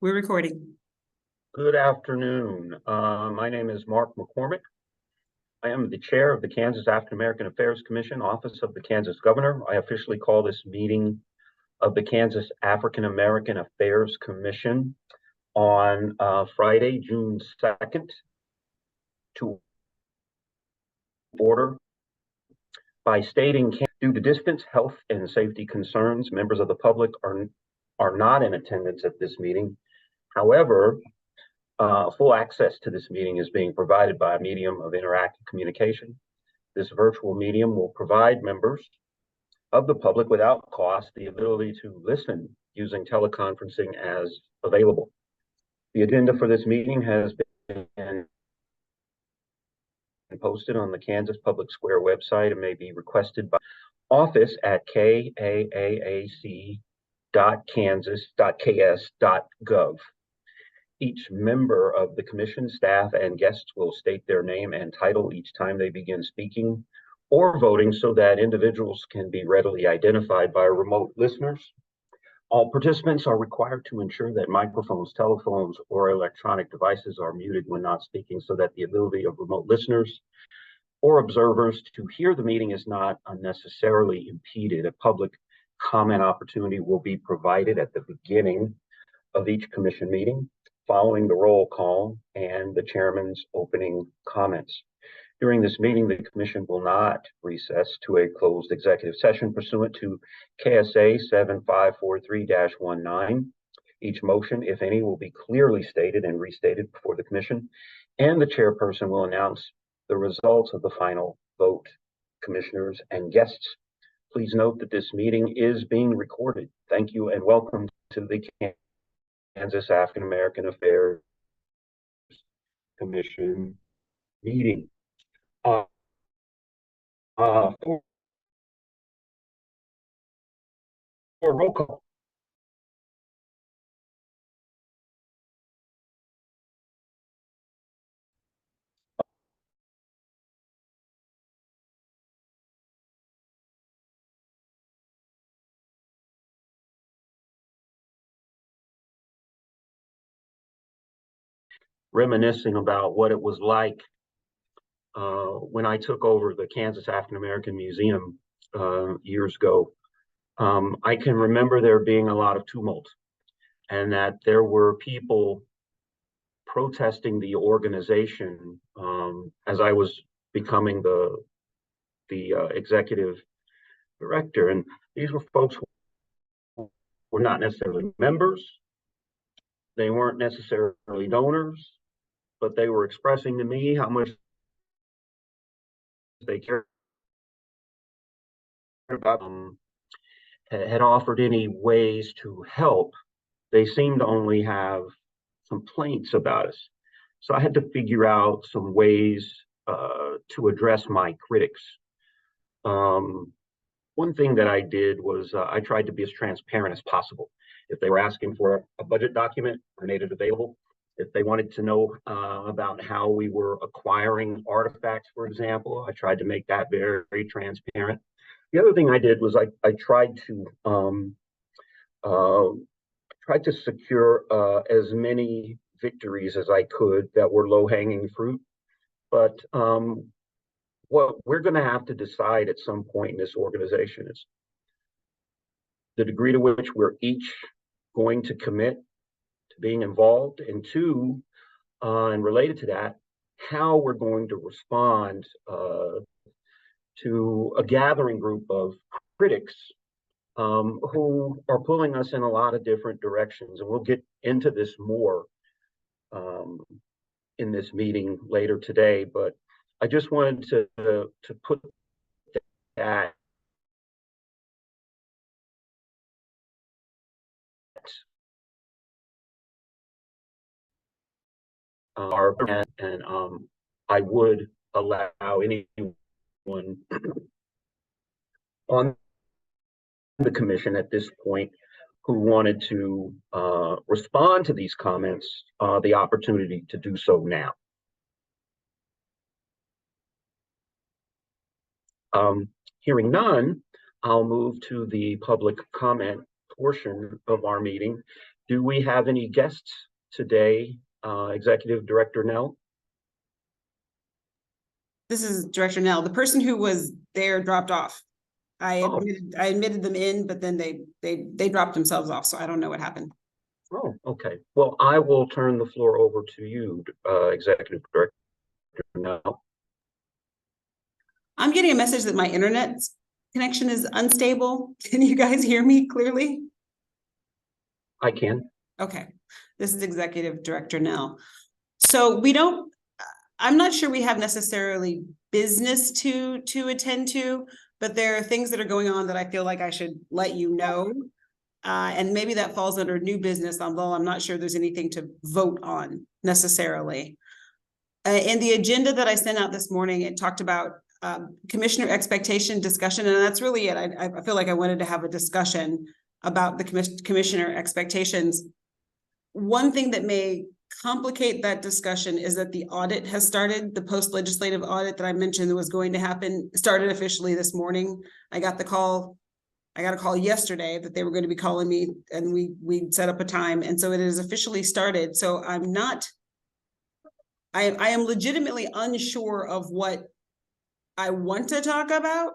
We're recording. Good afternoon. My name is Mark McCormick. I am the chair of the Kansas African American Affairs Commission, Office of the Kansas Governor. I officially call this meeting of the Kansas African American Affairs Commission on Friday, June 2nd, to order by stating, due to distance, health, and safety concerns, members of the public are not in attendance at this meeting. However, full access to this meeting is being provided by a medium of interactive communication. This virtual medium will provide members of the public without cost the ability to listen using teleconferencing as available. The agenda for this meeting has been posted on the Kansas Public Square website and may be requested by office at kaaac.kansas.ks.gov. Each member of the commission, staff, and guests will state their name and title each time they begin speaking or voting so that individuals can be readily identified by remote listeners. All participants are required to ensure that microphones, telephones, or electronic devices are muted when not speaking so that the ability of remote listeners or observers to hear the meeting is not unnecessarily impeded. A public comment opportunity will be provided at the beginning of each commission meeting, following the roll call and the chairman's opening comments. During this meeting, the commission will not recess to a closed executive session pursuant to KSA 7543-19. Each motion, if any, will be clearly stated and restated before the commission, and the chairperson will announce the results of the final vote. Commissioners and guests, please note that this meeting is being recorded. Thank you and welcome to the Kansas African American Affairs Commission meeting. For roll call. Reminiscing about what it was like when I took over the Kansas African American Museum years ago. I can remember there being a lot of tumult and that there were people protesting the organization as I was becoming the executive director. And these were folks who were not necessarily members. They weren't necessarily donors, but they were expressing to me how much they cared about them, had offered any ways to help. They seemed to only have complaints about us. So I had to figure out some ways to address my critics. One thing that I did was I tried to be as transparent as possible. If they were asking for a budget document, I made it available. If they wanted to know about how we were acquiring artifacts, for example, I tried to make that very, very transparent. The other thing I did was I tried to secure as many victories as I could that were low-hanging fruit. But what we're going to have to decide at some point in this organization is the degree to which we're each going to commit to being involved, and two, and related to that, how we're going to respond to a gathering group of critics who are pulling us in a lot of different directions. And we'll get into this more in this meeting later today, but I just wanted to put that and I would allow anyone on the commission at this point who wanted to respond to these comments the opportunity to do so now. Hearing none, I'll move to the public comment portion of our meeting. Do we have any guests today? Executive Director Nell? This is Director Nell. The person who was there dropped off. I Oh. admitted them in, but then they dropped themselves off, so I don't know what happened. Oh, okay. Well, I will turn the floor over to you, Executive Director Nell. I'm getting a message that my internet connection is unstable. Can you guys hear me clearly? I can. Okay. This is Executive Director Nell. So I'm not sure we have necessarily business to attend to, but there are things that are going on that I feel like I should let you know. And maybe that falls under new business, although I'm not sure there's anything to vote on necessarily. In the agenda that I sent out this morning, it talked about commissioner expectation discussion, and that's really it. I feel like I wanted to have a discussion about the commissioner expectations. One thing that may complicate that discussion is that the audit has started. The post-legislative audit that I mentioned that was going to happen started officially this morning. I got a call yesterday that they were going to be calling me, and we set up a time, and so it is officially started. So I am legitimately unsure of what I want to talk about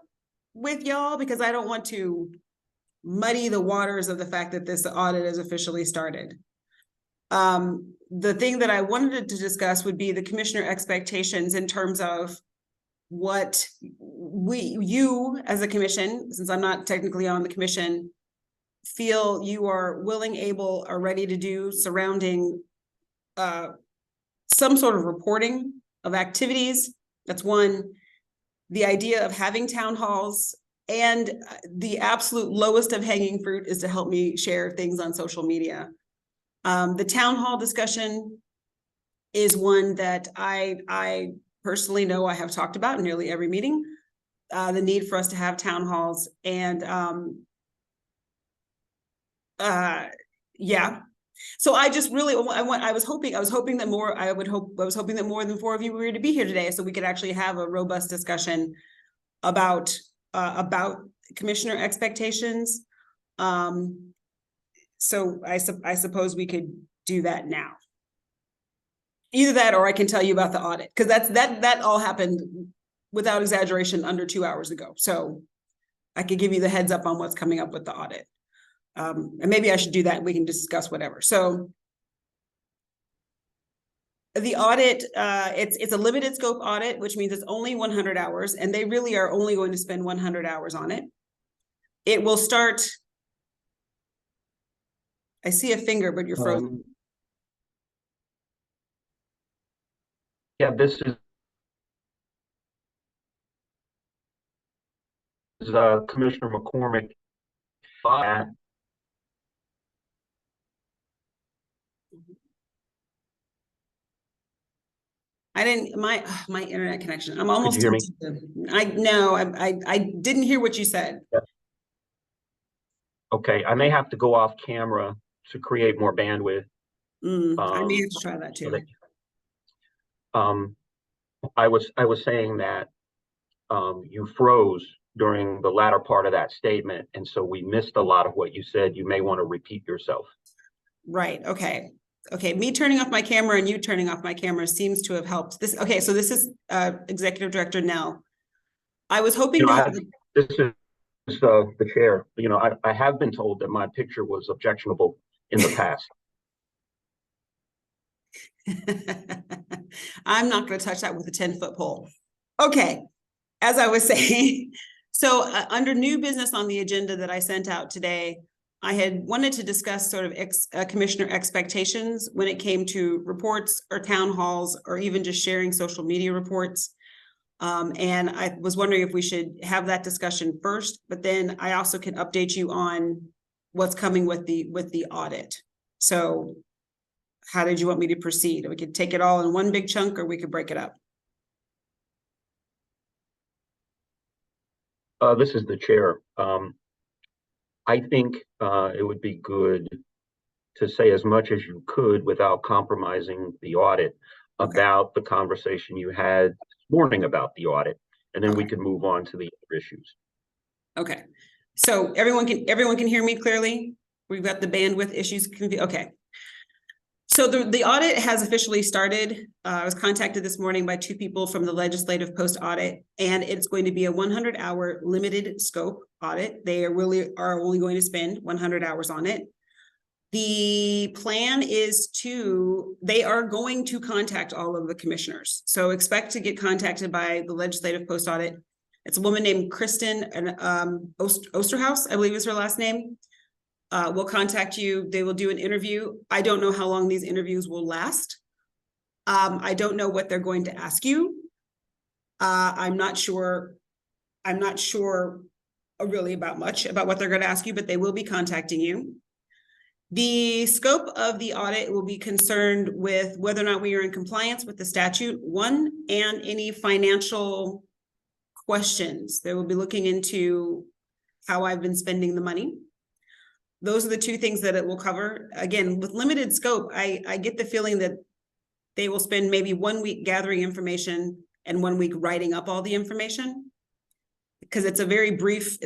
with y'all, because I don't want to muddy the waters of the fact that this audit is officially started. The thing that I wanted to discuss would be the commissioner expectations in terms of what you as a commission, since I'm not technically on the commission, feel you are willing, able, or ready to do surrounding some sort of reporting of activities. That's one. The idea of having town halls, and the absolute lowest of hanging fruit is to help me share things on social media. The town hall discussion is one that I personally know I have talked about in nearly every meeting, the need for us to have town halls. And yeah, so I just really I was hoping that more than 4 of you were to be here today, so we could actually have a robust discussion about commissioner expectations. So I suppose we could do that now. Either that, or I can tell you about the audit, because that all happened, without exaggeration, under 2 hours ago. So I could give you the heads up on what's coming up with the audit. And maybe I should do that. We can discuss whatever. So the audit, it's a limited scope audit, which means it's only 100 hours, and they really are only going to spend 100 hours on it. It will start. I see a finger, but you're frozen. Yeah, this is Commissioner McCormick. I didn't, my internet connection. I'm almost. Could you hear me? I didn't hear what you said. Okay, I may have to go off camera to create more bandwidth. I may have to try that too. I was saying that you froze during the latter part of that statement, and so we missed a lot of what you said. You may want to repeat yourself. Right. Okay. Me turning off my camera and you turning off my camera seems to have helped. This. Okay. So this is Executive Director Nell. I was hoping this is the chair. I have been told that my picture was objectionable in the past. I'm not going to touch that with a 10-foot pole. Okay. As I was saying, so under new business on the agenda that I sent out today, I had wanted to discuss sort of commissioner expectations when it came to reports or town halls, or even just sharing social media reports. And I was wondering if we should have that discussion first, but then I also can update you on what's coming with the audit. So how did you want me to proceed? We could take it all in one big chunk, or we could break it up. This is the chair. I think it would be good to say as much as you could without compromising the audit about the conversation you had this morning about the audit, and then we can move on to the other issues. Okay. So everyone can hear me clearly? We've got the bandwidth issues. Okay. So the audit has officially started. I was contacted this morning by 2 people from the legislative post audit, and it's going to be a 100-hour limited scope audit. They are only going to spend 100 hours on it. The plan is they are going to contact all of the commissioners. So expect to get contacted by the legislative post audit. It's a woman named Kristen Osterhaus, I believe is her last name. Will contact you. They will do an interview. I don't know how long these interviews will last. I don't know what they're going to ask you. I'm not sure really about what they're going to ask you, but they will be contacting you. The scope of the audit will be concerned with whether or not we are in compliance with the statute, one, and any financial questions. They will be looking into how I've been spending the money. Those are the 2 things that it will cover. Again, with limited scope, I get the feeling that they will spend maybe 1 week gathering information and 1 week writing up all the information, because it's a very brief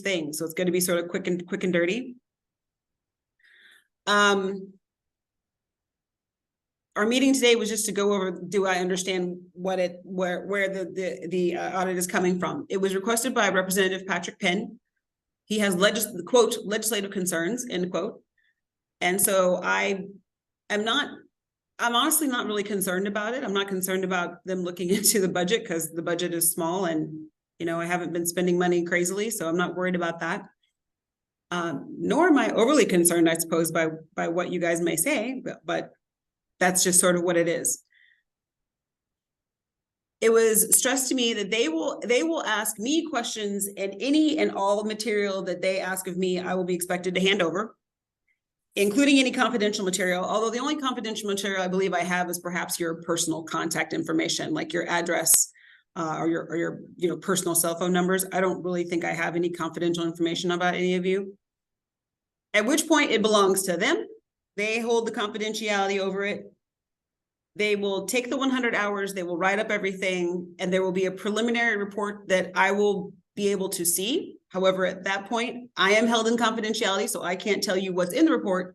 thing. So it's going to be sort of quick and dirty. Our meeting today was just to go over, do I understand where the audit is coming from? It was requested by Representative Patrick Penn. He has quote, legislative concerns, end quote. And so I'm honestly not really concerned about it. I'm not concerned about them looking into the budget, because the budget is small and, I haven't been spending money crazily, so I'm not worried about that. Nor am I overly concerned, I suppose, by what you guys may say, but that's just sort of what it is. It was stressed to me that they will ask me questions, and any and all material that they ask of me, I will be expected to hand over, including any confidential material. Although the only confidential material I believe I have is perhaps your personal contact information, like your address or your personal cell phone numbers. I don't really think I have any confidential information about any of you. At which point it belongs to them. They hold the confidentiality over it. They will take the 100 hours, they will write up everything, and there will be a preliminary report that I will be able to see. However, at that point, I am held in confidentiality, so I can't tell you what's in the report.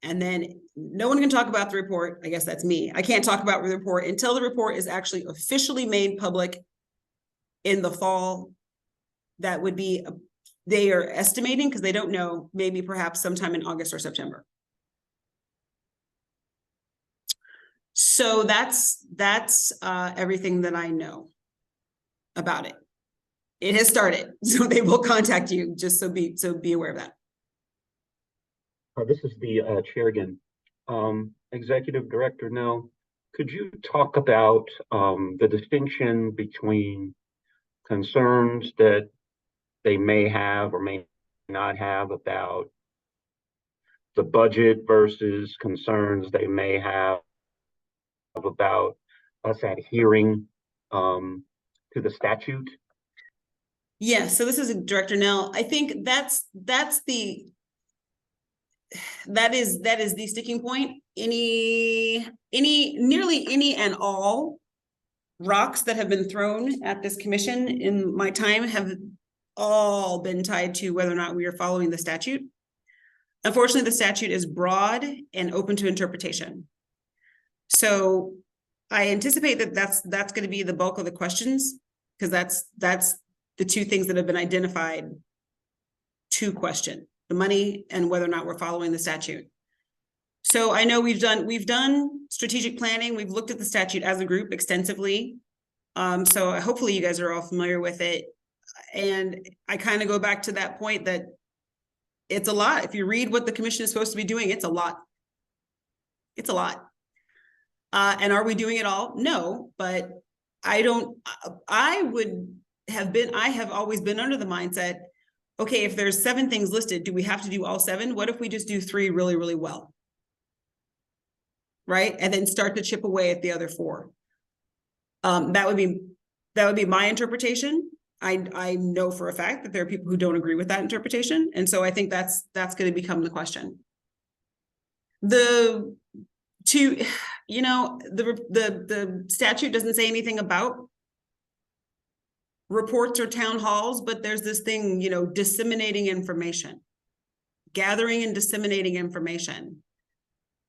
And then no one can talk about the report. I guess that's me. I can't talk about the report until the report is actually officially made public in the fall. That would be, they are estimating, because they don't know, maybe perhaps sometime in August or September. So that's everything that I know about it. It has started, so they will contact you, just so be aware of that. This is the chair again. Executive Director Nell, could you talk about the distinction between concerns that they may have or may not have about the budget versus concerns they may have about us adhering to the statute? Yeah, so this is Director Nell. I think that is the sticking point. Nearly any and all rocks that have been thrown at this commission in my time have all been tied to whether or not we are following the statute. Unfortunately, the statute is broad and open to interpretation. So I anticipate that that's going to be the bulk of the questions, because that's the 2 things that have been identified to question: the money and whether or not we're following the statute. So I know we've done strategic planning. We've looked at the statute as a group extensively. So hopefully you guys are all familiar with it. And I kind of go back to that point that it's a lot. If you read what the commission is supposed to be doing, it's a lot. It's a lot. And are we doing it all? No, but I have always been under the mindset, okay, if there's 7 things listed, do we have to do all 7? What if we just do 3 really, really well? Right? And then start to chip away at the other 4. That would be my interpretation. I know for a fact that there are people who don't agree with that interpretation. And so I think that's going to become the question. The statute doesn't say anything about reports or town halls, but there's this thing, disseminating information. gathering and disseminating information.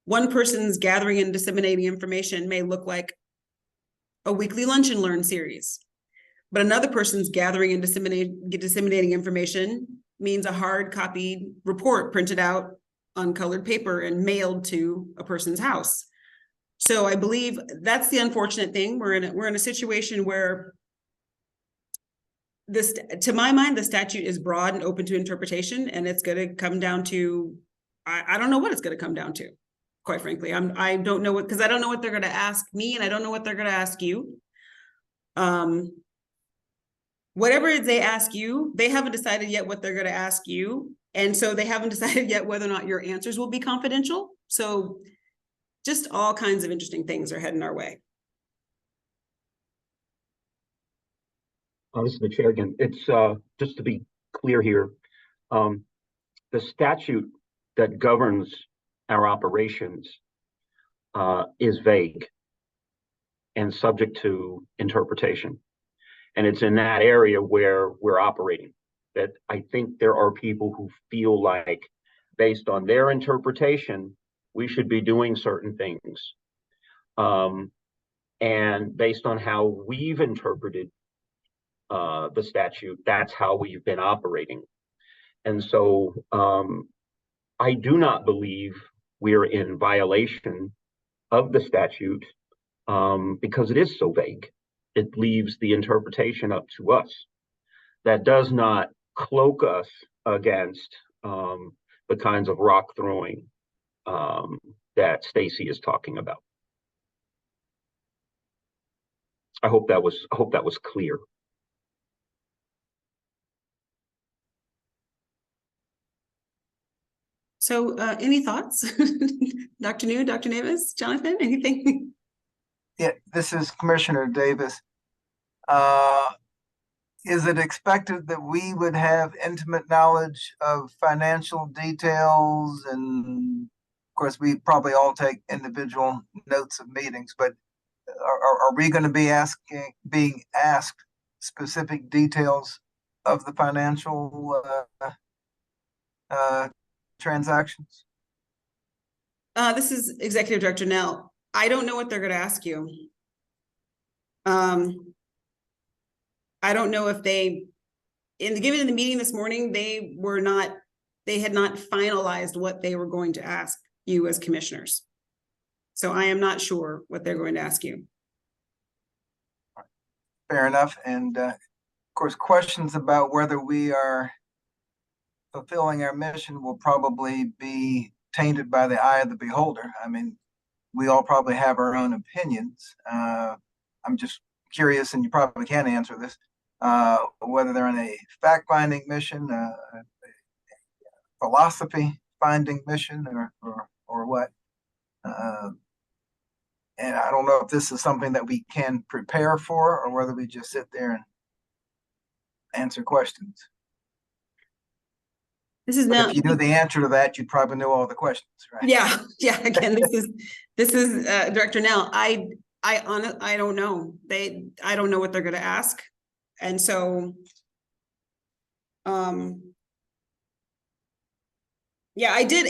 One person's gathering and disseminating information may look like a weekly lunch and learn series, but another person's gathering and disseminating information means a hard copy report printed out on colored paper and mailed to a person's house. So I believe that's the unfortunate thing. We're in a situation where this, to my mind, the statute is broad and open to interpretation, and it's going to come down to, I don't know what it's going to come down to, quite frankly. I don't know what, because I don't know what they're going to ask me, and I don't know what they're going to ask you. Whatever they ask you, they haven't decided yet what they're going to ask you. And so they haven't decided yet whether or not your answers will be confidential. So just all kinds of interesting things are heading our way. This is the chair again. It's just to be clear here, the statute that governs our operations is vague and subject to interpretation. And it's in that area where we're operating that I think there are people who feel like, based on their interpretation, we should be doing certain things. And based on how we've interpreted the statute, that's how we've been operating. And so I do not believe we're in violation of the statute because it is so vague. It leaves the interpretation up to us. That does not cloak us against the kinds of rock throwing that Stacy is talking about. I hope that was clear. So any thoughts? Dr. New, Dr. Davis, Jonathan, anything? Yeah, this is Commissioner Davis. Is it expected that we would have intimate knowledge of financial details? And of course, we probably all take individual notes of meetings, but are we going to be being asked specific details of the financial transactions? This is Executive Director Nell. I don't know what they're going to ask you. I don't know if given in the meeting this morning, they had not finalized what they were going to ask you as commissioners. So I am not sure what they're going to ask you. Fair enough. And of course, questions about whether we are fulfilling our mission will probably be tainted by the eye of the beholder. I mean, we all probably have our own opinions. I'm just curious, and you probably can't answer this, whether they're on a fact-finding mission, philosophy-finding mission, or what. And I don't know if this is something that we can prepare for, or whether we just sit there and answer questions. This is If you knew the answer to that, you'd probably know all the questions, right? Yeah. Again, this is Director Nell. I don't know. I don't know what they're going to ask, and so, yeah, I did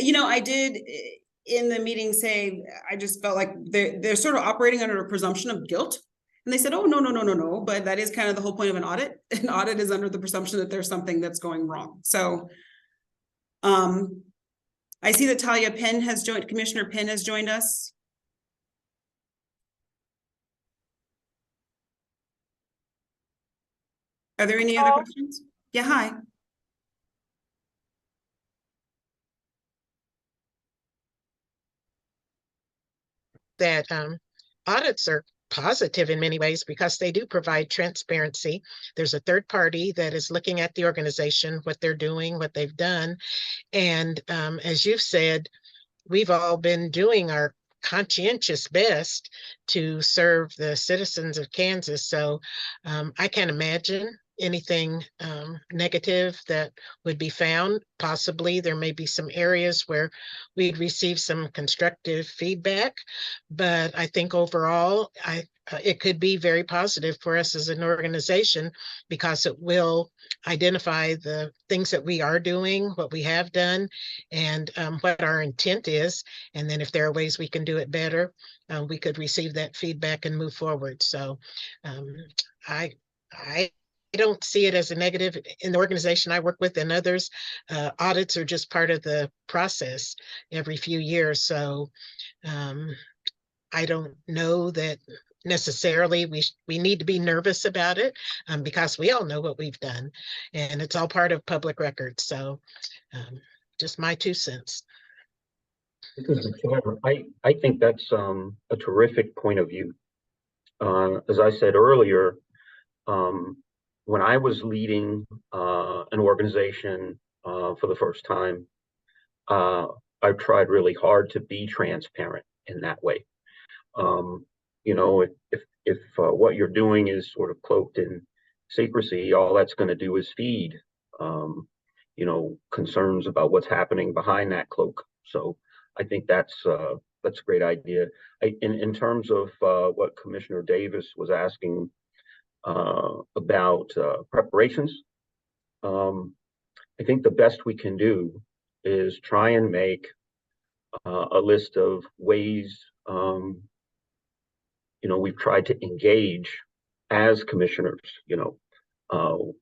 in the meeting say I just felt like they're sort of operating under a presumption of guilt, and they said, "Oh no," but that is kind of the whole point of an audit. An audit is under the presumption that there's something that's going wrong. So. I see that Talia Penn has joined, Commissioner Penn has joined us. Are there any other questions? Yeah, hi. That audits are positive in many ways because they do provide transparency. There's a third party that is looking at the organization, what they're doing, what they've done. And as you've said, we've all been doing our conscientious best to serve the citizens of Kansas. So I can't imagine anything negative that would be found. Possibly there may be some areas where we'd receive some constructive feedback, but I think overall, it could be very positive for us as an organization because it will identify the things that we are doing, what we have done, and what our intent is. And then if there are ways we can do it better, we could receive that feedback and move forward. So I don't see it as a negative. In the organization I work with and others, audits are just part of the process every few years. So I don't know that necessarily we need to be nervous about it, because we all know what we've done and it's all part of public record. So just my 2 cents. This is the chair. I think that's a terrific point of view. As I said earlier, when I was leading an organization for the first time, I tried really hard to be transparent in that way. You know, if what you're doing is sort of cloaked in secrecy, all that's going to do is feed, you know, concerns about what's happening behind that cloak. So I think that's a great idea. In terms of what Commissioner Davis was asking about preparations, I think the best we can do is try and make a list of ways, you know, we've tried to engage as commissioners, you know,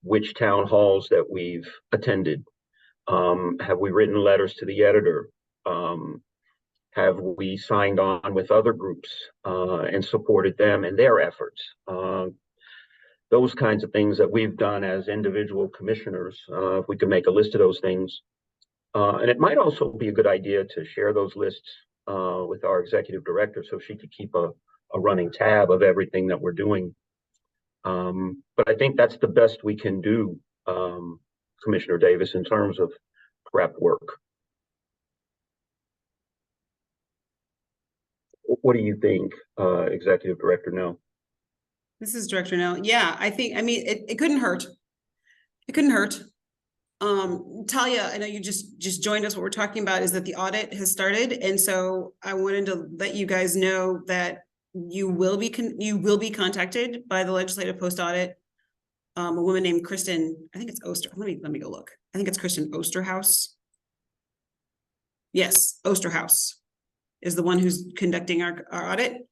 which town halls that we've attended. Have we written letters to the editor? Have we signed on with other groups and supported them in their efforts? Those kinds of things that we've done as individual commissioners, if we could make a list of those things. And it might also be a good idea to share those lists with our executive director so she could keep a running tab of everything that we're doing. But I think that's the best we can do, Commissioner Davis, in terms of prep work. What do you think, Executive Director Nell? This is Director Nell. Yeah, I mean, it couldn't hurt. It couldn't hurt. Talia, I know you just joined us. What we're talking about is that the audit has started. And so I wanted to let you guys know that you will be contacted by the legislative post audit. A woman named Kristen, I think it's Oster. Let me go look. I think it's Kristen Osterhaus. Yes, Osterhaus is the one who's conducting our audit.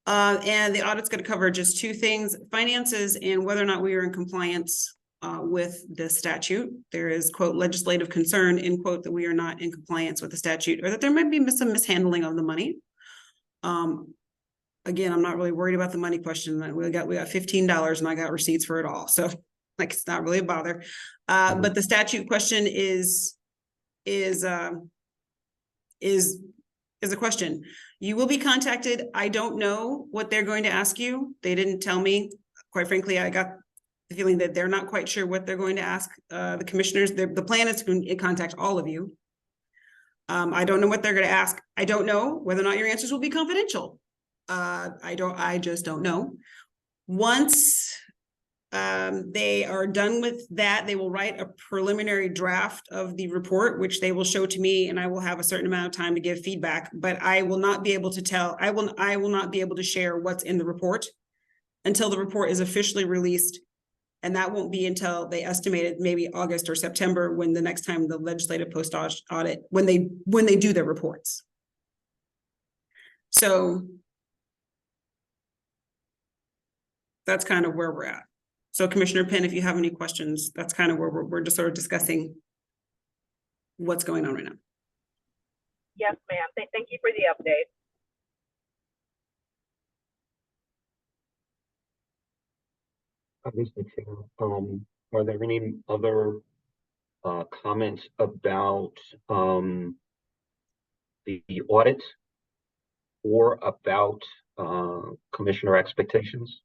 And the audit's going to cover just 2 things: finances and whether or not we are in compliance with the statute. There is, quote, legislative concern, end quote, that we are not in compliance with the statute, or that there might be some mishandling of the money. Again, I'm not really worried about the money question. We got $15 and I got receipts for it all. So like, it's not really a bother. But the statute question is a question. You will be contacted. I don't know what they're going to ask you. They didn't tell me. Quite frankly, I got the feeling that they're not quite sure what they're going to ask the commissioners. The plan is to contact all of you. I don't know what they're going to ask. I don't know whether or not your answers will be confidential. I just don't know. Once they are done with that, they will write a preliminary draft of the report, which they will show to me, and I will have a certain amount of time to give feedback, but I will not be able to I will not be able to share what's in the report until the report is officially released. And that won't be until they estimated maybe August or September, when the next time the legislative post audit, when they do their reports. So that's kind of where we're at. So Commissioner Penn, if you have any questions, that's kind of where we're just sort of discussing what's going on right now. Yes, ma'am. Thank you for the update. Mr. Chair, are there any other comments about the audit or about commissioner expectations?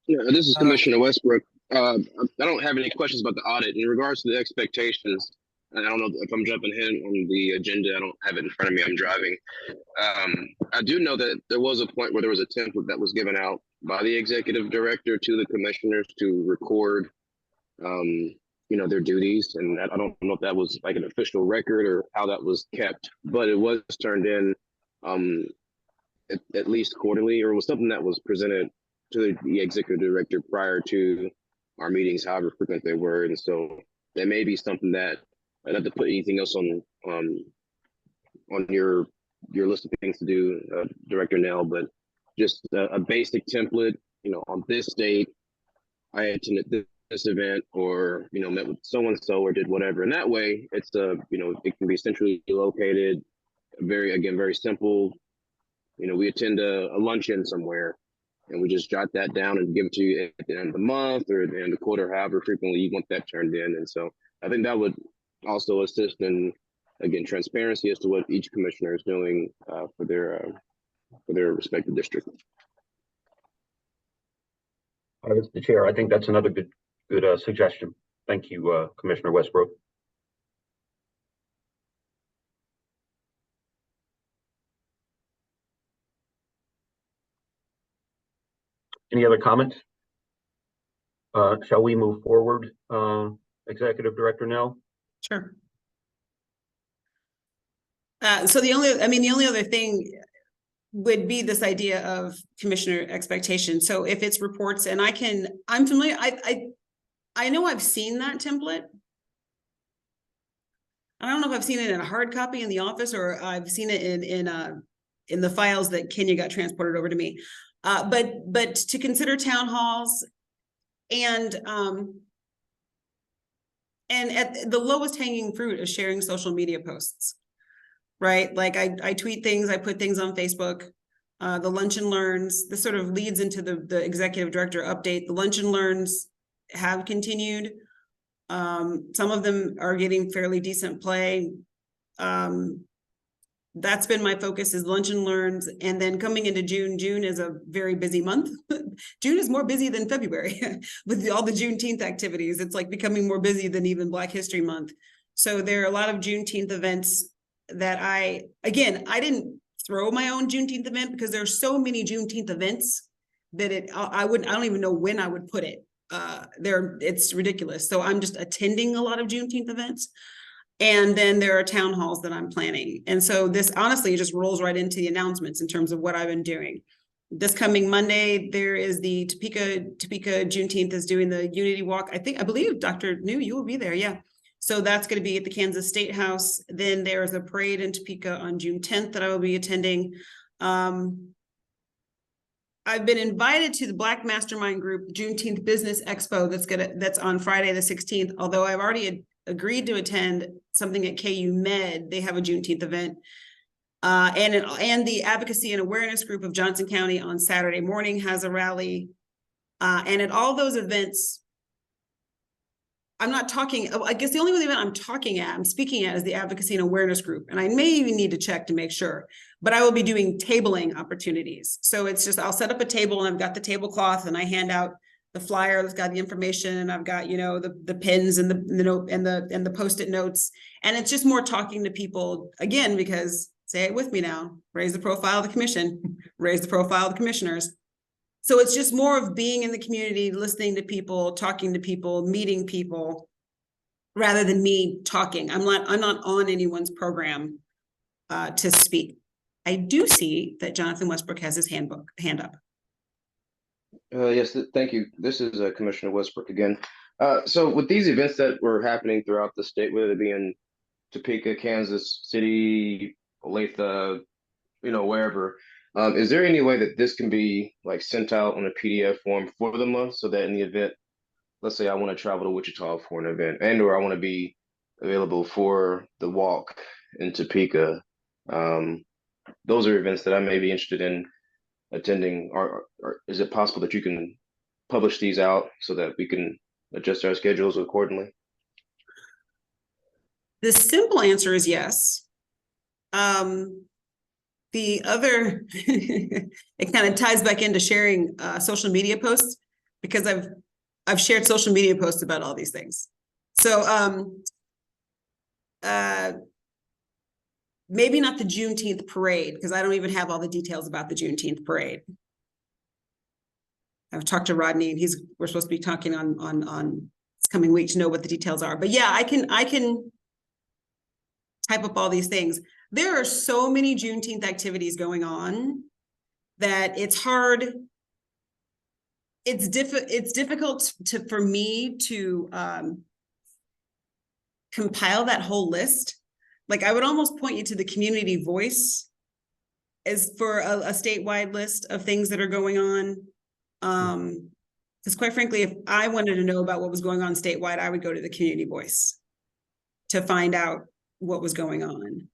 Yeah, this is Commissioner Westbrook. I don't have any questions about the audit. In regards to the expectations, and I don't know if I'm jumping ahead on the agenda. I don't have it in front of me. I'm driving. I do know that there was a point where there was a template that was given out by the executive director to the commissioners to record, their duties. And I don't know if that was like an official record or how that was kept, but it was turned in at least quarterly, or it was something that was presented to the executive director prior to our meetings, however frequent they were. And so that may be something that I'd have to put anything else on your list of things to do, Director Nell, but just a basic template, on this date, I attended this event, or, met with so-and-so or did whatever. And that way it's, it can be centrally located, very simple. We attend a luncheon somewhere and we just jot that down and give it to you at the end of the month or at the end of the quarter, however frequently you want that turned in. And so I think that would also assist in, again, transparency as to what each commissioner is doing for their respective district. Mr. Chair, I think that's another good suggestion. Thank you, Commissioner Westbrook. Any other comments? Shall we move forward, Executive Director Nell? Sure. So the only other thing would be this idea of commissioner expectation. So if it's reports, and I'm familiar, I know I've seen that template. I don't know if I've seen it in a hard copy in the office or I've seen it in the files that Kenya got transported over to me. But to consider town halls and at the lowest hanging fruit is sharing social media posts, right? Like I tweet things, I put things on Facebook. The Lunch and Learns, this sort of leads into the executive director update. The Lunch and Learns have continued. Some of them are getting fairly decent play. That's been my focus, is Lunch and Learns. And then coming into June is a very busy month. June is more busy than February with all the Juneteenth activities. It's like becoming more busy than even Black History Month. So there are a lot of Juneteenth events that I didn't throw my own Juneteenth event because there are so many Juneteenth events that I don't even know when I would put it. It's ridiculous. So I'm just attending a lot of Juneteenth events. And then there are town halls that I'm planning. And so this honestly just rolls right into the announcements in terms of what I've been doing. This coming Monday, there is the Topeka Juneteenth is doing the Unity Walk. I believe Dr. New, you will be there. Yeah. So that's going to be at the Kansas State House. Then there's a parade in Topeka on June 10th that I will be attending. I've been invited to the Black Mastermind Group Juneteenth Business Expo that's on Friday the 16th, although I've already agreed to attend something at KU Med. They have a Juneteenth event. And the Advocacy and Awareness Group of Johnson County on Saturday morning has a rally. And at all those events, I'm not talking, I guess the only event I'm speaking at is the Advocacy and Awareness Group. And I may even need to check to make sure, but I will be doing tabling opportunities. So it's just, I'll set up a table and I've got the tablecloth and I hand out the flyer that's got the information, and I've got, the pens and the note and the Post-it notes. And it's just more talking to people again, because say it with me now, raise the profile of the commission, raise the profile of the commissioners. So it's just more of being in the community, listening to people, talking to people, meeting people, rather than me talking. I'm not on anyone's program to speak. I do see that Jonathan Westbrook has his hand up. Yes, thank you. This is Commissioner Westbrook again. So with these events that were happening throughout the state, whether it be in Topeka, Kansas City, Olathe, wherever, is there any way that this can be like sent out on a PDF form for the month, so that in the event, let's say I want to travel to Wichita for an event, or I want to be available for the walk in Topeka, those are events that I may be interested in attending. Or is it possible that you can publish these out so that we can adjust our schedules accordingly? The simple answer is yes. The other, it kind of ties back into sharing social media posts, because I've shared social media posts about all these things. So maybe not the Juneteenth parade, because I don't even have all the details about the Juneteenth parade. I've talked to Rodney, and we're supposed to be talking on this coming week to know what the details are. But yeah, I can type up all these things. There are so many Juneteenth activities going on that it's hard. It's difficult for me to compile that whole list. Like, I would almost point you to the community voice as for a statewide list of things that are going on. Because quite frankly, if I wanted to know about what was going on statewide, I would go to the community voice to find out what was going on.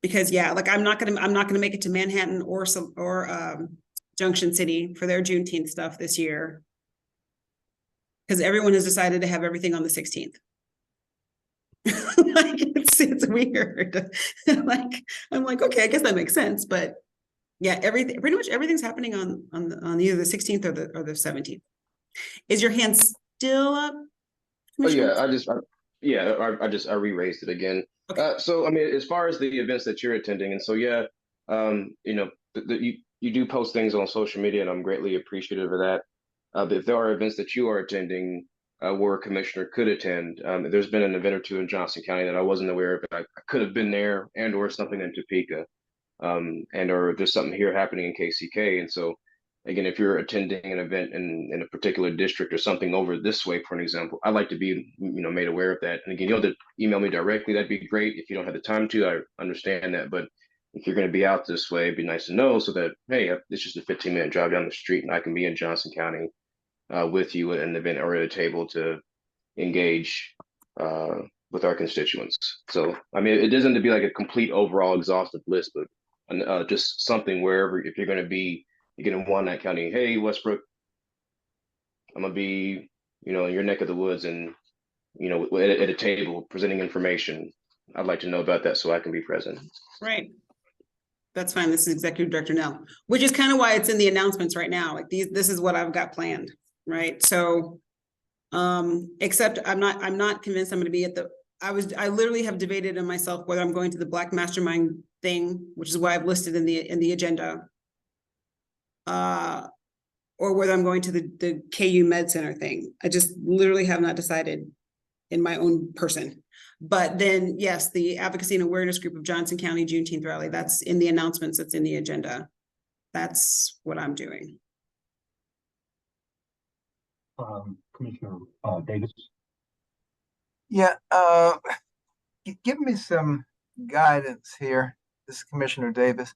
Because yeah, like I'm not gonna make it to Manhattan or Junction City for their Juneteenth stuff this year, because everyone has decided to have everything on the 16th. Like it's weird. Like I'm like, okay, I guess that makes sense, but yeah, pretty much everything's happening on either the 16th or the 17th. Is your hand still up? Oh yeah, I re-raised it again. Okay. So I mean, as far as the events that you're attending, and so yeah, you know, you do post things on social media, and I'm greatly appreciative of that. But if there are events that you are attending where a commissioner could attend, there's been an event or two in Johnson County that I wasn't aware of. I could have been there, and or something in Topeka, and or there's something here happening in KCK, and so. Again, if you're attending an event in a particular district or something over this way, for an example, I'd like to be, made aware of that. And again, to email me directly, that'd be great. If you don't have the time to, I understand that. But if you're going to be out this way, it'd be nice to know so that, hey, it's just a 15-minute drive down the street and I can be in Johnson County with you at an event or at a table to engage with our constituents. So, I mean, it doesn't have to be like a complete overall exhaustive list, but just something wherever, if you're going to be, you're going to want that county, hey, Westbrook, I'm going to be, in your neck of the woods and, at a table presenting information. I'd like to know about that so I can be present. Right. That's fine. This is Executive Director Nell, which is kind of why it's in the announcements right now. Like this is what I've got planned. Right. So, except I'm not convinced I'm going to be at I literally have debated in myself whether I'm going to the Black Mastermind thing, which is why I've listed in the agenda. Or whether I'm going to the KU Med Center thing. I just literally have not decided in my own person. But then, yes, the Advocacy and Awareness Group of Johnson County Juneteenth Rally, that's in the announcements, that's in the agenda. That's what I'm doing. Commissioner Davis. Yeah, give me some guidance here. This is Commissioner Davis.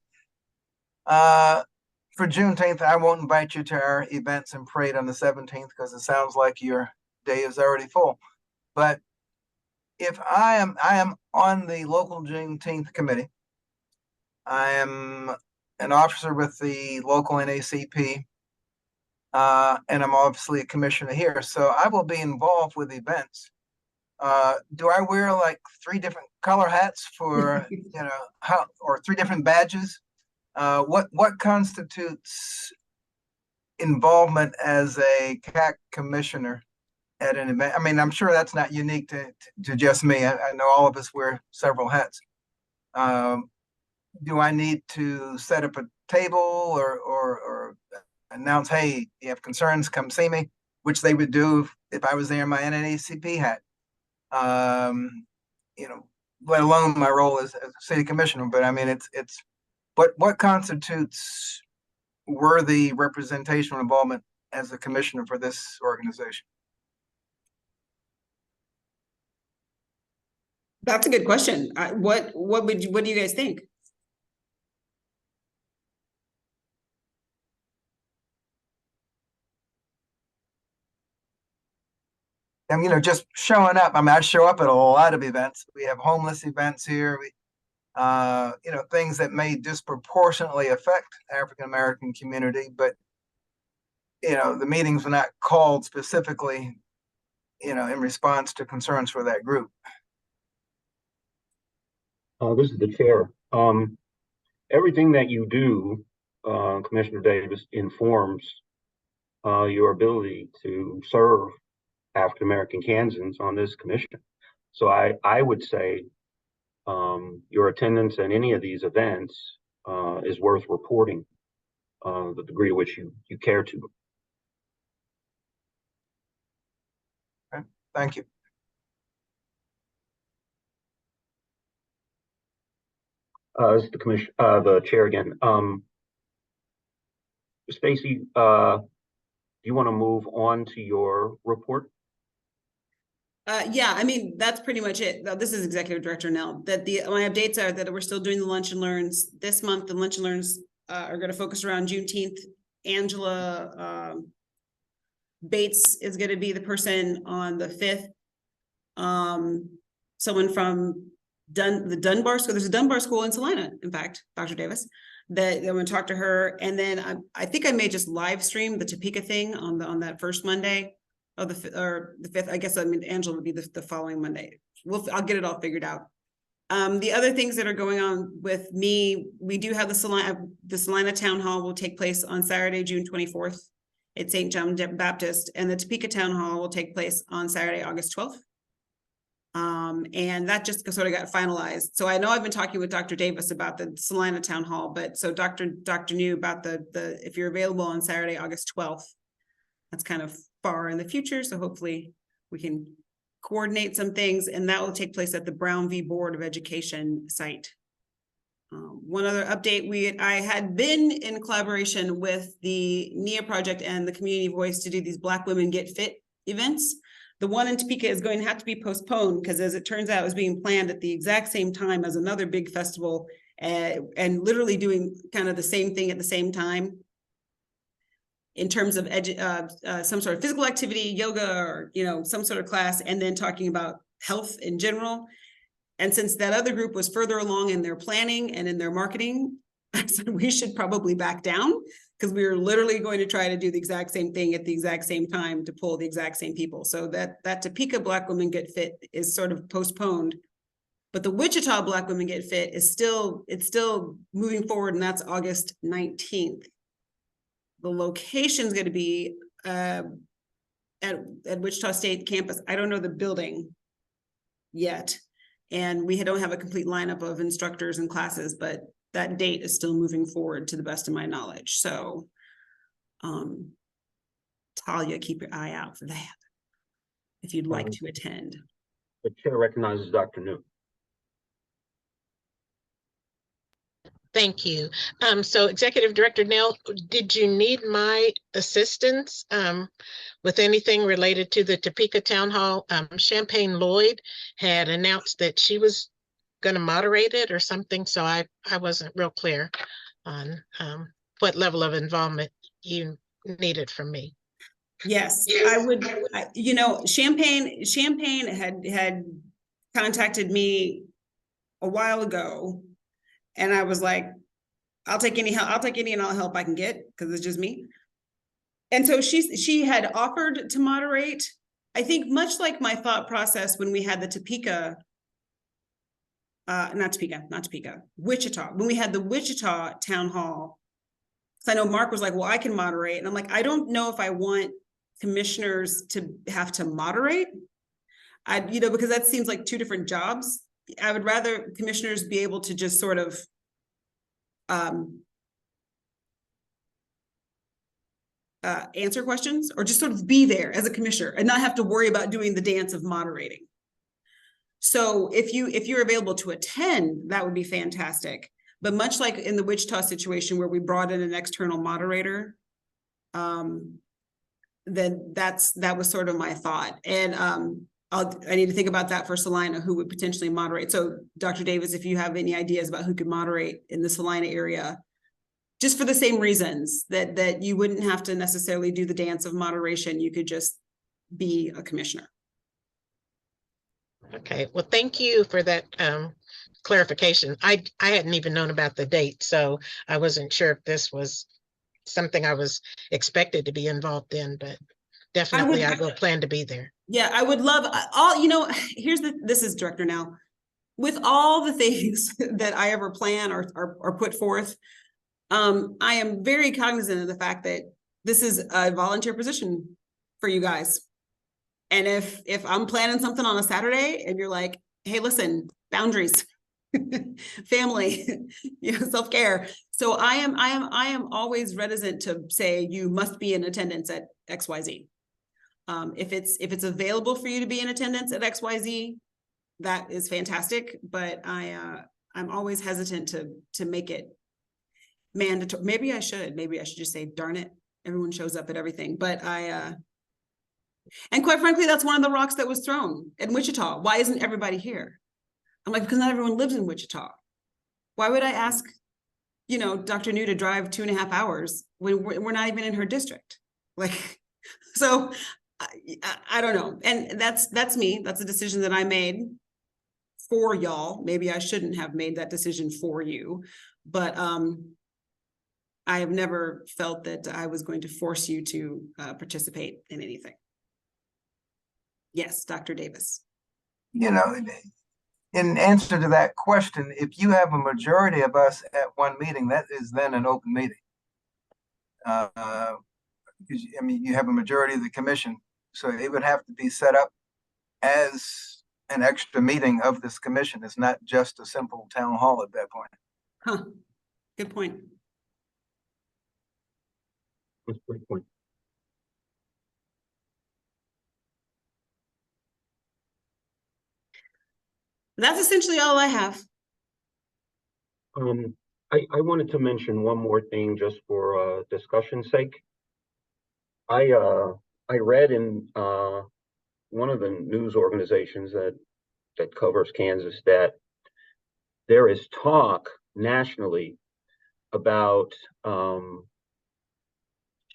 For Juneteenth, I won't invite you to our events and parade on the 17th because it sounds like your day is already full. But if I am on the local Juneteenth committee, I am an officer with the local NACP, and I'm obviously a commissioner here. So I will be involved with events. Do I wear like 3 different color hats for, or 3 different badges? What constitutes involvement as a KAAAC commissioner at an event? I mean, I'm sure that's not unique to just me. I know all of us wear several hats. Do I need to set up a table or announce, hey, you have concerns, come see me, which they would do if I was there in my NAACP hat. Let alone my role as a city commissioner. But I mean, it's what constitutes worthy representational involvement as a commissioner for this organization? That's a good question. What do you guys think? And just showing up. I mean, I show up at a lot of events. We have homeless events here. We things that may disproportionately affect African American community, but the meetings were not called specifically, in response to concerns for that group. This is the chair. Everything that you do, Commissioner Davis, informs your ability to serve African American Kansans on this commission. So I would say your attendance at any of these events is worth reporting. the degree to which you care to. Thank you. This is the chair again. Stacy, do you want to move on to your report? Yeah, I mean, that's pretty much it. This is Executive Director Nell. That my updates are that we're still doing the lunch and learns this month. The lunch and learns are going to focus around Juneteenth. Angela Bates is going to be the person on the 5th. Someone from the Dunbar School. There's a Dunbar School in Salina, in fact, Dr. Davis. That I'm going to talk to her, and then I think I may just live stream the Topeka thing on that first Monday. Oh, the 5th. I guess Angela would be the following Monday. I'll get it all figured out. The other things that are going on with me, we do have the Salina Town Hall will take place on Saturday, June 24th at St. John Baptist, and the Topeka Town Hall will take place on Saturday, August 12th. And that just sort of got finalized. So I know I've been talking with Dr. Davis about the Salina Town Hall, but so Dr. knew about the if you're available on Saturday, August 12th, that's kind of far in the future. So hopefully we can coordinate some things, and that will take place at the Brown v. Board of Education site. One other update, I had been in collaboration with the NIA project and the Community Voice to do these Black Women Get Fit events. The one in Topeka is going to have to be postponed because, as it turns out, it was being planned at the exact same time as another big festival, and literally doing kind of the same thing at the same time in terms of some sort of physical activity, yoga, or some sort of class, and then talking about health in general. And since that other group was further along in their planning and in their marketing, I said we should probably back down, because we were literally going to try to do the exact same thing at the exact same time to pull the exact same people. So that Topeka Black Women Get Fit is sort of postponed, but the Wichita Black Women Get Fit is still moving forward, and that's August 19th. The location is going to be at Wichita State campus. I don't know the building yet, and we don't have a complete lineup of instructors and classes, but that date is still moving forward to the best of my knowledge. So Talia, keep your eye out for that if you'd like to attend. The chair recognizes Dr. New. Thank you. So Executive Director Nell, did you need my assistance with anything related to the Topeka Town Hall? Champagne Lloyd had announced that she was going to moderate it or something, so I wasn't real clear on what level of involvement you needed from me. Yes, I would. Champagne had contacted me a while ago, and I was like, I'll take any help. I'll take any and all help I can get, because it's just me. And so she had offered to moderate. I think much like my thought process when we had the Topeka, Wichita, when we had the Wichita Town Hall. Because I know Mark was like, well, I can moderate. And I'm like, I don't know if I want commissioners to have to moderate. Because that seems like two different jobs. I would rather commissioners be able to just sort of answer questions, or just sort of be there as a commissioner and not have to worry about doing the dance of moderating. So if you're available to attend, that would be fantastic. But much like in the Wichita situation where we brought in an external moderator, then that was sort of my thought. And I need to think about that for Salina, who would potentially moderate. So Dr. Davis, if you have any ideas about who could moderate in the Salina area, just for the same reasons that you wouldn't have to necessarily do the dance of moderation, you could just be a commissioner. Okay, well, thank you for that clarification. I hadn't even known about the date, so I wasn't sure if this was something I was expected to be involved in, but definitely I will plan to be there. Yeah, I would love this is Director now. With all the things that I ever plan or put forth, I am very cognizant of the fact that this is a volunteer position for you guys. And if I'm planning something on a Saturday and you're like, hey, listen, boundaries, family, self-care. So I am always reticent to say you must be in attendance at XYZ. If it's available for you to be in attendance at XYZ, that is fantastic. But I'm always hesitant to make it mandatory. Maybe I should just say, darn it, everyone shows up at everything. But and quite frankly, that's one of the rocks that was thrown in Wichita. Why isn't everybody here? I'm like, because not everyone lives in Wichita. Why would I ask, Dr. New to drive 2.5 hours when we're not even in her district? Like, so I don't know. And that's me. That's a decision that I made for y'all. Maybe I shouldn't have made that decision for you, but I have never felt that I was going to force you to participate in anything. Yes, Dr. Davis. In answer to that question, if you have a majority of us at one meeting, that is then an open meeting. Because you have a majority of the commission, so it would have to be set up as an extra meeting of this commission. It's not just a simple town hall at that point. Huh. Good point. That's a great point. That's essentially all I have. I wanted to mention one more thing just for discussion's sake. I read in one of the news organizations that covers Kansas that there is talk nationally about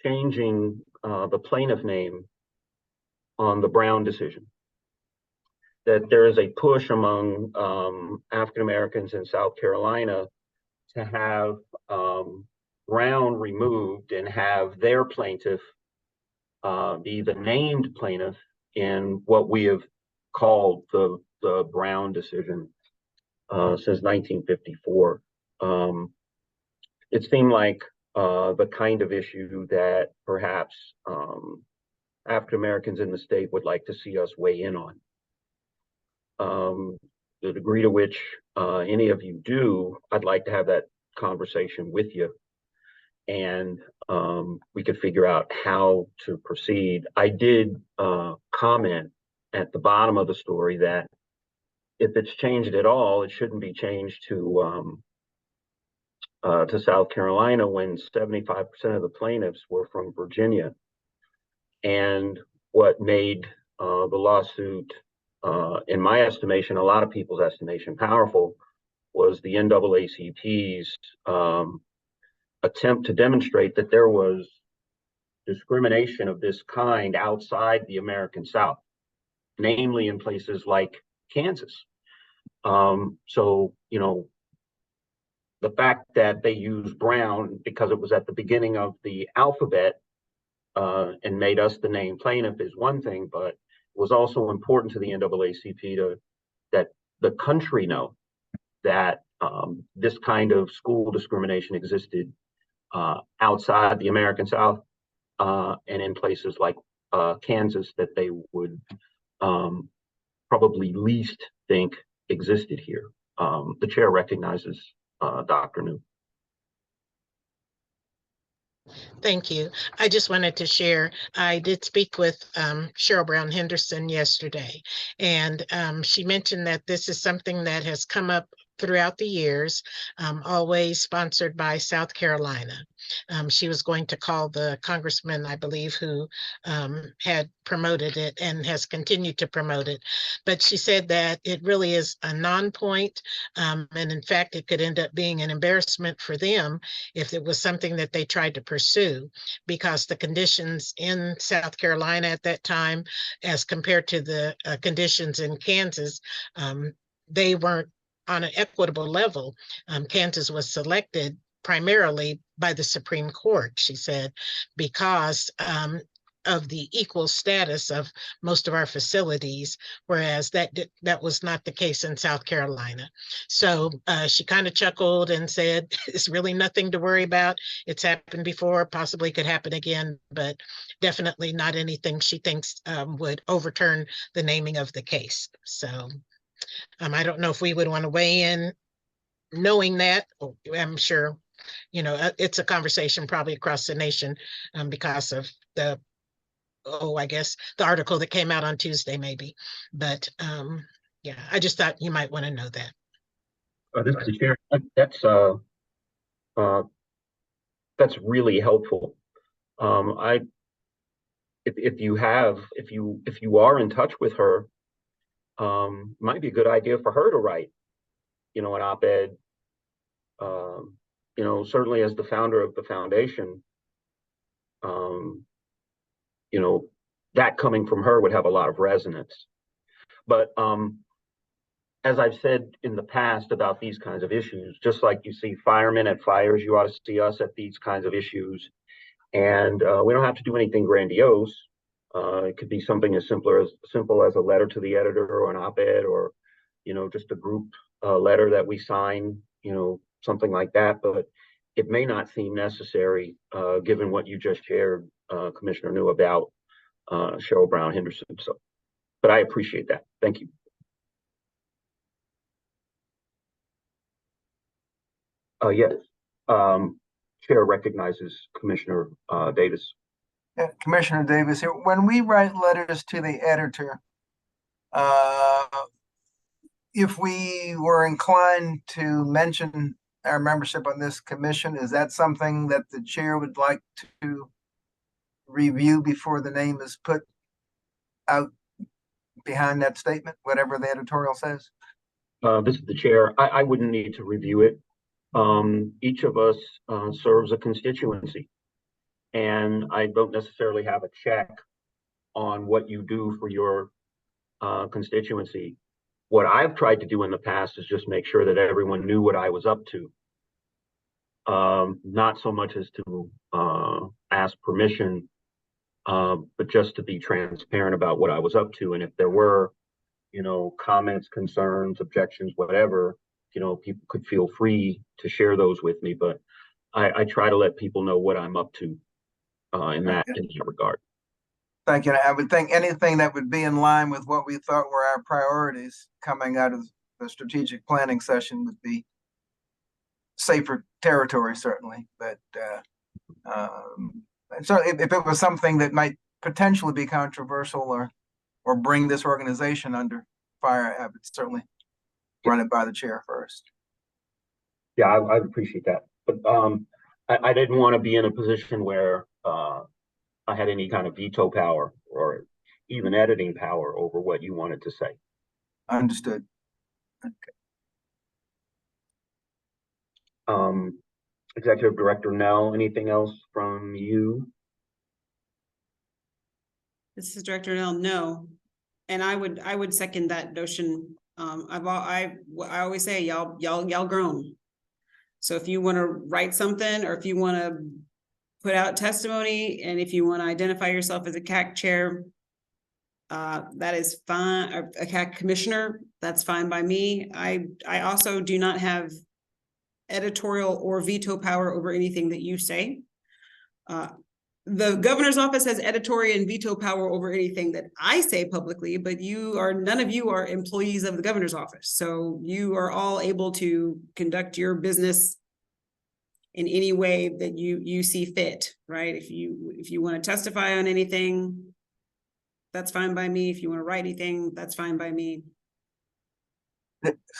changing the plaintiff name on the Brown decision. That there is a push among African Americans in South Carolina to have Brown removed and have their plaintiff be the named plaintiff in what we have called the Brown decision since 1954. It seemed like the kind of issue that perhaps African Americans in the state would like to see us weigh in on. The degree to which any of you do, I'd like to have that conversation with you, and we could figure out how to proceed. I did comment at the bottom of the story that if it's changed at all, it shouldn't be changed to South Carolina when 75% of the plaintiffs were from Virginia. And what made the lawsuit, in my estimation, a lot of people's estimation, powerful, was the NAACP's attempt to demonstrate that there was discrimination of this kind outside the American South, namely in places like Kansas. So, the fact that they used Brown because it was at the beginning of the alphabet and made us the named plaintiff is one thing, but it was also important to the NAACP that the country know that this kind of school discrimination existed outside the American South and in places like Kansas that they would probably least think existed here. The chair recognizes Dr. New. Thank you. I just wanted to share, I did speak with Cheryl Brown Henderson yesterday, and she mentioned that this is something that has come up throughout the years, always sponsored by South Carolina. She was going to call the congressman, I believe, who had promoted it and has continued to promote it. But she said that it really is a non-point, and in fact, it could end up being an embarrassment for them if it was something that they tried to pursue, because the conditions in South Carolina at that time, as compared to the conditions in Kansas, they weren't on an equitable level. Kansas was selected primarily by the Supreme Court, she said, because of the equal status of most of our facilities, whereas that was not the case in South Carolina. So she kind of chuckled and said, it's really nothing to worry about. It's happened before, possibly could happen again, but definitely not anything she thinks would overturn the naming of the case. So I don't know if we would want to weigh in knowing that, I'm sure, it's a conversation probably across the nation because of I guess the article that came out on Tuesday, maybe. But yeah, I just thought you might want to know that. This is the chair. Uh, that's really helpful. If you are in touch with her, might be a good idea for her to write, an op-ed. Certainly as the founder of the foundation, that coming from her would have a lot of resonance. But as I've said in the past about these kinds of issues, just like you see firemen at fires, you ought to see us at these kinds of issues. And we don't have to do anything grandiose. It could be something as simple as a letter to the editor or an op-ed, or just a group letter that we sign, something like that. But it may not seem necessary given what you just shared, Commissioner New, about Cheryl Brown Henderson. So, but I appreciate that. Thank you. Yes. Chair recognizes Commissioner Davis. Yeah, Commissioner Davis here. When we write letters to the editor, if we were inclined to mention our membership on this commission, is that something that the chair would like to review before the name is put out behind that statement, whatever the editorial says? This is the chair. I wouldn't need to review it. Each of us serves a constituency, and I don't necessarily have a check on what you do for your constituency. What I've tried to do in the past is just make sure that everyone knew what I was up to. Not so much as to ask permission, but just to be transparent about what I was up to. And if there were, comments, concerns, objections, whatever, people could feel free to share those with me. But I try to let people know what I'm up to in that regard. Thank you. I would think anything that would be in line with what we thought were our priorities coming out of the strategic planning session would be safer territory, certainly. But so if it was something that might potentially be controversial or bring this organization under fire, I would certainly run it by the chair first. Yeah, I appreciate that. But I didn't want to be in a position where I had any kind of veto power or even editing power over what you wanted to say. Understood. Okay. Executive Director Nell, anything else from you? This is Director Nell. No, and I would second that notion. I always say y'all grown. So if you want to write something, or if you want to put out testimony, and if you want to identify yourself as a KAAC chair, that is fine. Or a KAAC commissioner, that's fine by me. I also do not have editorial or veto power over anything that you say. The governor's office has editorial and veto power over anything that I say publicly, but none of you are employees of the governor's office. So you are all able to conduct your business in any way that you see fit, right? If you want to testify on anything, that's fine by me. If you want to write anything, that's fine by me.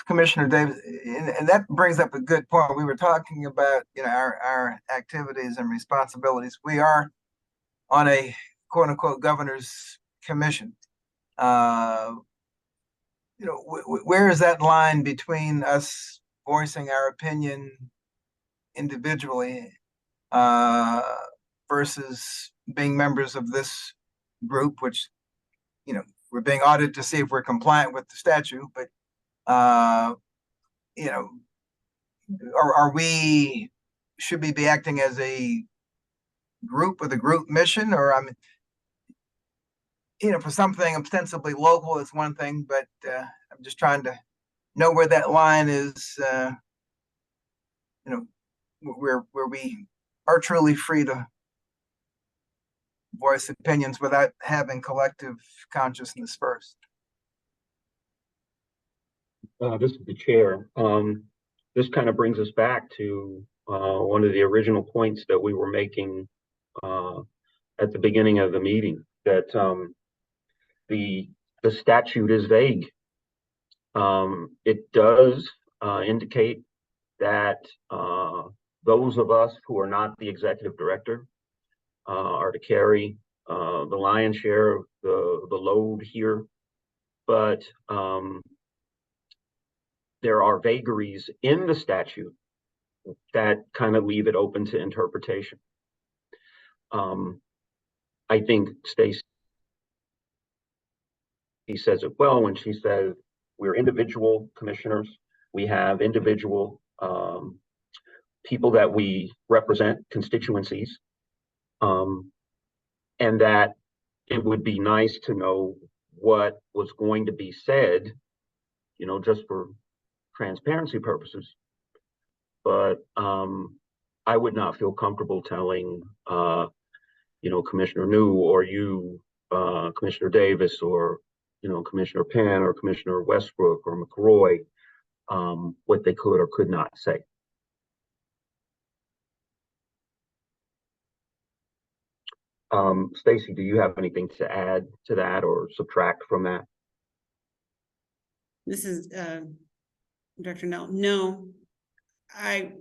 Commissioner Davis, and that brings up a good point. We were talking about our activities and responsibilities. We are on a quote unquote governor's commission. Where is that line between us voicing our opinion individually versus being members of this group, which we're being audited to see if we're compliant with the statute, but should we be acting as a group with a group mission? Or for something ostensibly local is one thing, but I'm just trying to know where that line is, where we are truly free to voice opinions without having collective consciousness first. This is the chair. this kind of brings us back to one of the original points that we were making at the beginning of the meeting, that the statute is vague. It does indicate that those of us who are not the executive director are to carry the lion's share of the load here, but there are vagaries in the statute that kind of leave it open to interpretation. I think Stacy says it well when she says we're individual commissioners. We have individual people that we represent, constituencies, and that it would be nice to know what was going to be said, you know, just for transparency purposes. But I would not feel comfortable telling, you know, Commissioner New or you, Commissioner Davis, or, you know, Commissioner Penn or Commissioner Westbrook or McRoy, what they could or could not say. Stacy, do you have anything to add to that or subtract from that? This is Director Nell. No, I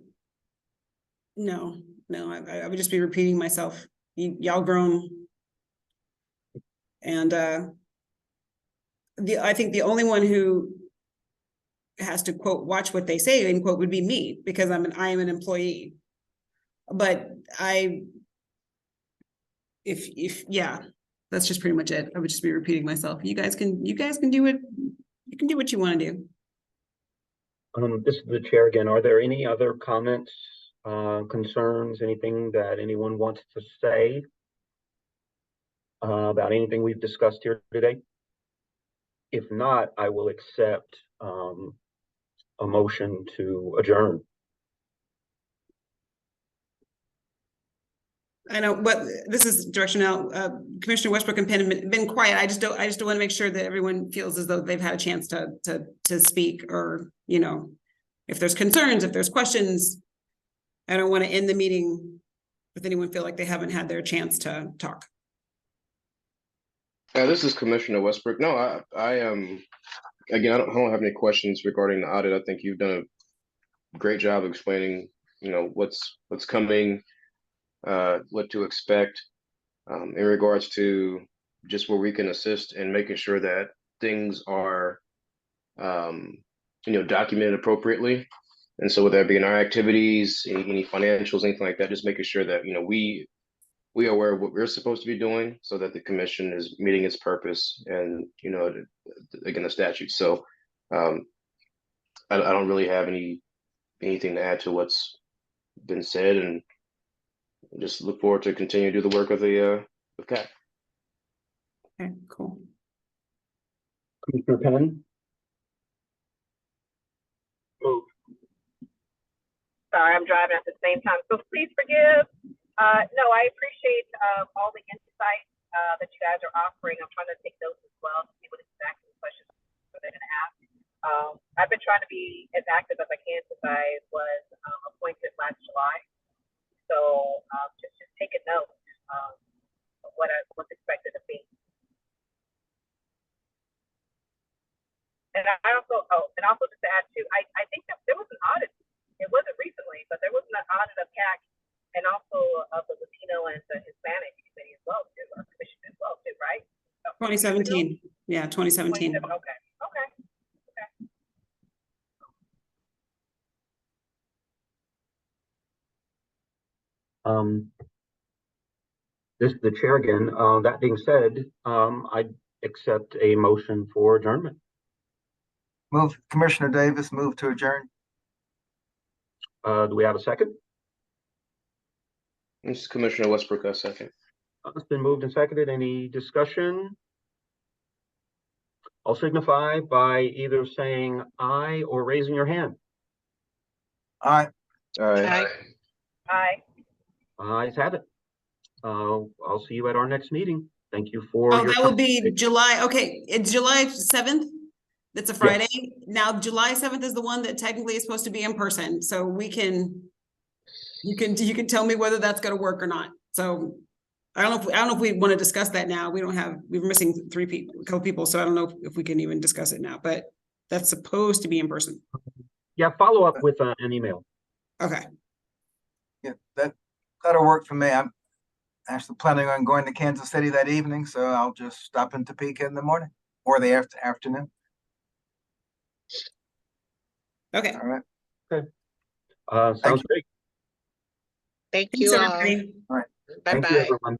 would just be repeating myself. Y'all grown. And I think the only one who has to quote watch what they say end quote would be me, because I am an employee. But yeah, that's just pretty much it. I would just be repeating myself. You guys can do it. You can do what you want to do. This is the chair again. Are there any other comments, concerns, anything that anyone wants to say about anything we've discussed here today? If not, I will accept a motion to adjourn. I know, but this is direction now. Commissioner Westbrook and Penn have been quiet. I just don't want to make sure that everyone feels as though they've had a chance to speak, or, you know, if there's concerns, if there's questions. I don't want to end the meeting with anyone feel like they haven't had their chance to talk. This is Commissioner Westbrook. No, I again, I don't have any questions regarding the audit. I think you've done a great job explaining, you know, what's coming, what to expect, in regards to just where we can assist in making sure that things are, you know, documented appropriately. And so, whether that be in our activities, any financials, anything like that, just making sure that, you know, we are aware of what we're supposed to be doing, so that the commission is meeting its purpose and, you know, again, the statute. So I don't really have anything to add to what's been said, and just look forward to continue to do the work of the KAAAC. Okay, cool. Commissioner Penn? Oh. Sorry, I'm driving at the same time, so please forgive. No, I appreciate all the insight that you guys are offering. I'm trying to take notes as well to see what exactly questions they're going to ask. I've been trying to be as active as I can since I was appointed last July. So just take a note of what's expected of me. And also just to add too, I think that there was an audit. It wasn't recently, but there was an audit of KAAAC and also of the Latino and the Hispanic committee as well too, or commission as well too, right? 2017. Yeah, 2017. Okay. This is the chair again. That being said, I accept a motion for adjournment. Move, Commissioner Davis, move to adjourn. Do we have a second? This is Commissioner Westbrook, a second. It's been moved and seconded. Any discussion? I'll signify by either saying aye or raising your hand. Aye. Aye. Aye. Ayes have it. I'll see you at our next meeting. Thank you for Oh, your that will be participation. July. Okay, it's July 7th. It's a Friday. Now, July 7th is the one that technically is supposed to be in person, so we can, you can tell me whether that's gonna work or not. So I don't know if we want to discuss that now. We're missing a couple people, so I don't know if we can even discuss it now, but that's supposed to be in person. Yeah, follow up with an email. Okay. Yeah, that'll work for me. I'm actually planning on going to Kansas City that evening, so I'll just stop in Topeka in the morning or the afternoon. Okay. All right. Sounds great. Thank Thanks, you all. everybody. All right. Bye Thank you, bye. everyone.